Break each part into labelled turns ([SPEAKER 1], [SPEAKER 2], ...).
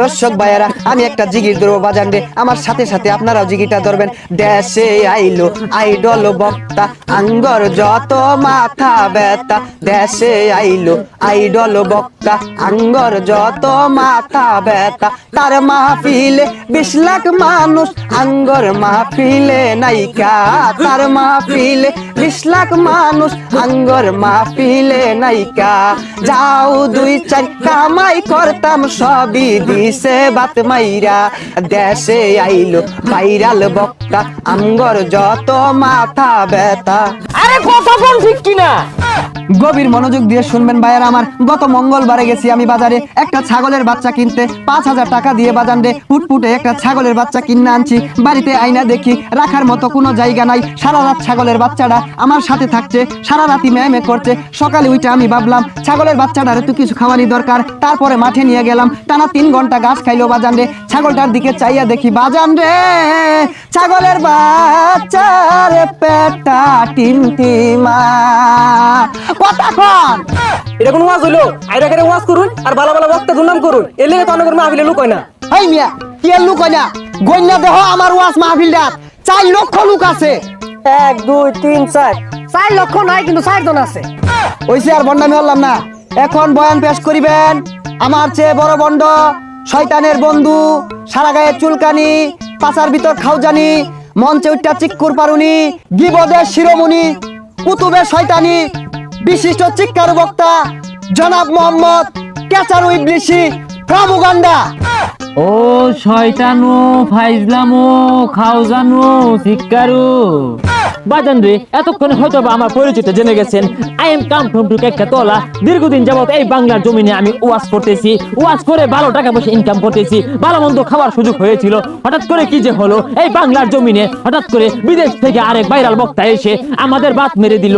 [SPEAKER 1] দর্শক ভাইয়ারা, আমি একটা জিগির ধরবো বাজান রে, আমার সাথে সাথে আপনারাও জিগিটা ধরবেন। দেশে আইলো আইডল বক্তা, আঙ্গর যত মাথা ব্যথা। দেশে আইলো আইডল বক্তা, আঙ্গর যত মাথা ব্যথা। তার মাহফিলে 20 লাখ মানুষ, আঙ্গর মাহফিলে নাইকা। তার মাহফিলে 20 লাখ মানুষ, আঙ্গর মাহফিলে নাইকা। যাও 2-4 কামাই করতাম, সবই দিছে বাত মাইরা। দেশে আইলো ভাইরাল বক্তা, আঙ্গর যত মাথা ব্যথা।
[SPEAKER 2] আরে কথা কোন ঠিক কিনা?
[SPEAKER 1] গভীর মনোযোগ দিয়ে শুনবেন ভাইয়ারা আমার। গত মঙ্গলবারে গেছি আমি বাজারে একটা ছাগলের বাচ্চা কিনতে। 5000 টাকা দিয়ে বাজান রে ফুটফুটে একটা ছাগলের বাচ্চা কিনে আনছি। বাড়িতে আইনা দেখি রাখার মতো কোনো জায়গা নাই। সারা রাত ছাগলের বাচ্চাটা আমার সাথে থাকছে, সারা রাতি ম্যামে করছে। সকালে উঠে আমি ভাবলাম ছাগলের বাচ্চাটার একটু কিছু খাওয়ানি দরকার। তারপরে মাঠে নিয়ে গেলাম, টানা 3 ঘন্টা ঘাস খাইলো বাজান রে। ছাগলটার দিকে চাইয়া দেখি বাজান রে, ছাগলের বাচ্চার পেটটা টিমটিমা। কতক্ষণ
[SPEAKER 2] এটা কোন ওয়াজ হইলো? আইরা করে ওয়াজ করুন আর ভালো ভালো বক্তা দুর্নাম করুন, এর লেগে তো অনেক মাহফিলে লোক হয় না।
[SPEAKER 1] এই মিয়া কি এর লোক হয় না? গন্যা দেহ আমার ওয়াজ মাহফিলটা 4 লক্ষ লোক আছে।
[SPEAKER 2] 1 2 3 4 4 লক্ষ নাই, কিন্তু 4 জন আছে।
[SPEAKER 1] ওইসে আর বন্ডামি হলাম না। এখন বয়ান পেশ করিবেন আমার চেয়ে বড় বন্ড, শয়তানের বন্ধু, সারা গায়ে চুলকানি, পাছার ভিতর খাওজানি, মঞ্চে উঠটা চিক্কুর পারুনি, গিবদের শিরোমণি, কুতুবের শয়তানি, বিশিষ্ট চিৎকার বক্তা জনাব মোহাম্মদ কেচারু ইবলিসি ফ্রম উগান্ডা।
[SPEAKER 3] ও শয়তানু, ফাইজলামু, খাওজানু, শিক্ষারু বাজান রে, এতক্ষণে হয়তো আমার পরিচিত জেনে গেছেন। I am come from to কেকাতলা। দীর্ঘদিন যাবত এই বাংলার জমিনে আমি ওয়াজ করতেছি, ওয়াজ করে ভালো টাকা পয়সা ইনকাম করতেছি, ভালো মন্দ খাওয়ার সুযোগ হয়েছিল। হঠাৎ করে কি যে হলো, এই বাংলার জমিনে হঠাৎ করে বিদেশ থেকে আরেক ভাইরাল বক্তা এসে আমাদের বাত মেরে দিল।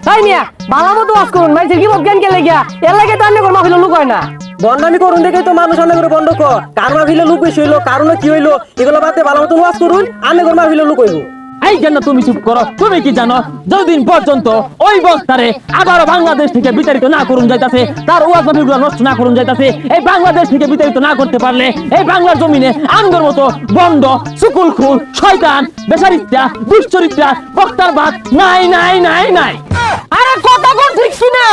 [SPEAKER 2] তাই মিয়া ভালো মতো ওয়াজ করুন, মাইসের কি জ্ঞান কে লেগিয়া এর লাগে তো অনেক মাহফিলে লোক হয় না। বন্ডামি করুন দেখেই তো মানুষ অনেক করে বন্ধ কর। কার মাহফিলে লোক বেশি হইলো, কারণ কি হইলো, এগুলো বাদে ভালো মতো ওয়াজ করুন, অনেক মাহফিলে লোক হইলো।
[SPEAKER 3] এই জন্য তুমি চুপ করো। তুমি কি জানো, যতদিন পর্যন্ত ওই বক্তারে আবারও বাংলাদেশ থেকে বিতাড়িত না করুন যাইতাছে, তার ওয়াজ মাহফিলগুলো নষ্ট না করুন যাইতাছে, এই বাংলাদেশ থেকে বিতাড়িত না করতে পারলে এই বাংলার জমিনে আমগর মতো বন্ড, সুকুলখুর, শয়তান, বেচারিত্রা, দুশ্চরিত্রা বক্তার বাদ নাই নাই নাই নাই।
[SPEAKER 2] আরে কথা কোন ঠিক কিনা?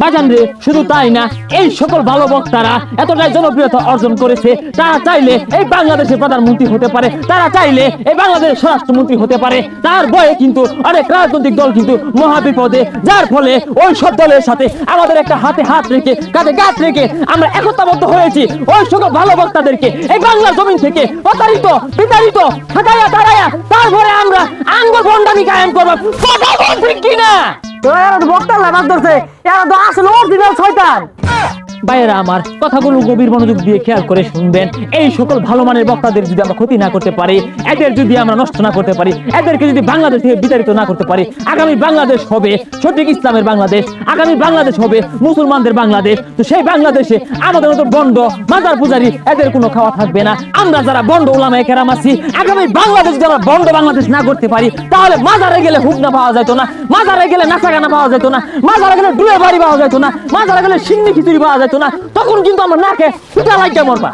[SPEAKER 3] বাজান রে, শুধু তাই না, এই সকল ভালো বক্তারা এতটাই জনপ্রিয়তা অর্জন করেছে, তারা চাইলে এই বাংলাদেশের প্রধানমন্ত্রী হতে পারে, তারা চাইলে এই বাংলাদেশের স্বরাষ্ট্রমন্ত্রী হতে পারে। তার ভয়ে কিন্তু অনেক রাজনৈতিক দল কিন্তু মহাবিপদে, যার ফলে ওই সব দলের সাথে আমাদের একটা হাতে হাত রেখে কাঁধে কাঁধ রেখে আমরা একতাবদ্ধ হয়েছি ওই সকল ভালো বক্তাদেরকে এই বাংলার জমিন থেকে প্রতারিত, বিতাড়িত, হাতাইয়া তাড়াইয়া তারপরে আমরা আঙ্গুল ভণ্ডামি কায়েম করবো। কথা বল ঠিক কিনা?
[SPEAKER 2] বক্তার লাভ ধরছে, এরা তো আসলে অরিজিনাল শয়তান।
[SPEAKER 3] ভাইয়েরা আমার, কথাগুলো গভীর মনোযোগ দিয়ে খেয়াল করে শুনবেন। এই সকল ভালো মানের বক্তাদের যদি আমরা ক্ষতি না করতে পারি, এদের যদি আমরা নষ্ট না করতে পারি, এদেরকে যদি বাংলাদেশ থেকে বিতাড়িত না করতে পারি, আগামী বাংলাদেশ হবে সঠিক ইসলামের বাংলাদেশ, আগামী বাংলাদেশ হবে মুসলমানদের বাংলাদেশ। তো সেই বাংলাদেশে আমাদের মতো বন্ড, মাজার পূজারি এদের কোনো খাওয়া থাকবে না। আমরা যারা বন্ড উলামায়ে কেরাম আছি, আগামী বাংলাদেশ যদি আমরা বন্ড বাংলাদেশ না করতে পারি, তাহলে মাজারে গেলে হুকনা পাওয়া যেত না, মাজারে গেলে নাচাগানা পাওয়া যেত না, মাজারে গেলে ডুয়ে বাড়ি পাওয়া যেত না, মাজারে গেলে সিন্নি খিচুড়ি পাওয়া যেত না। তখন কিন্তু আমরা নাকে ফুটা লাইকা মরবা।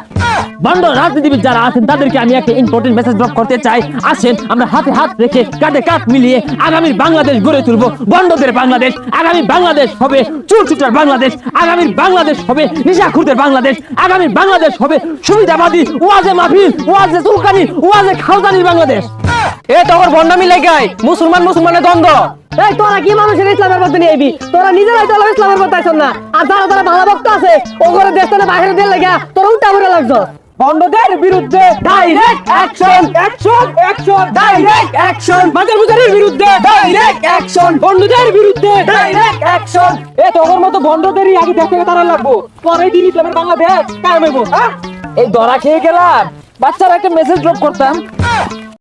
[SPEAKER 3] বন্ড রাজনীতিবিদ যারা আছেন তাদেরকে আমি একটা ইম্পর্টেন্ট মেসেজ ড্রপ করতে চাই। আসেন আমরা হাতে হাত রেখে কাঁধে কাঁধ মিলিয়ে আগামী বাংলাদেশ গড়ে তুলবো, বন্ডদের বাংলাদেশ। আগামী বাংলাদেশ হবে চুরচুটার বাংলাদেশ, আগামী বাংলাদেশ হবে নিশাখুরদের বাংলাদেশ, আগামী বাংলাদেশ হবে সুবিধাবাদী, ওয়াজে মাহফিল, ওয়াজে চুলকানি, ওয়াজে খাওদানির বাংলাদেশ।
[SPEAKER 2] এ তো ওর ভণ্ডামি লাগাই, মুসলমান মুসলমানের দ্বন্দ্ব। এই তোরা কি মানুষের ইসলামের পথে নিয়ে আইবি? তোরা নিজেরাই তো ইসলামের পথে আইছ না, আর যারা যারা ভালো ভক্ত আছে ও করে দেশ থেকে বাইরে দিয়ে লাগা তোরা উল্টা করে লাগছ। বন্ধদের বিরুদ্ধে direct action, action, action, direct action. মাজার পূজারীর বিরুদ্ধে ডাইরেক্ট অ্যাকশন, বন্ধদের বিরুদ্ধে ডাইরেক্ট অ্যাকশন। এ তোর মতো বন্ধদেরই আগে দেশ থেকে তারা লাগবো, পরে দিন ইসলামের বাংলাদেশ কায়েম হইব। এই ধরা খেয়ে গেলাম, বাচ্চারা একটা মেসেজ ড্রপ করতাম।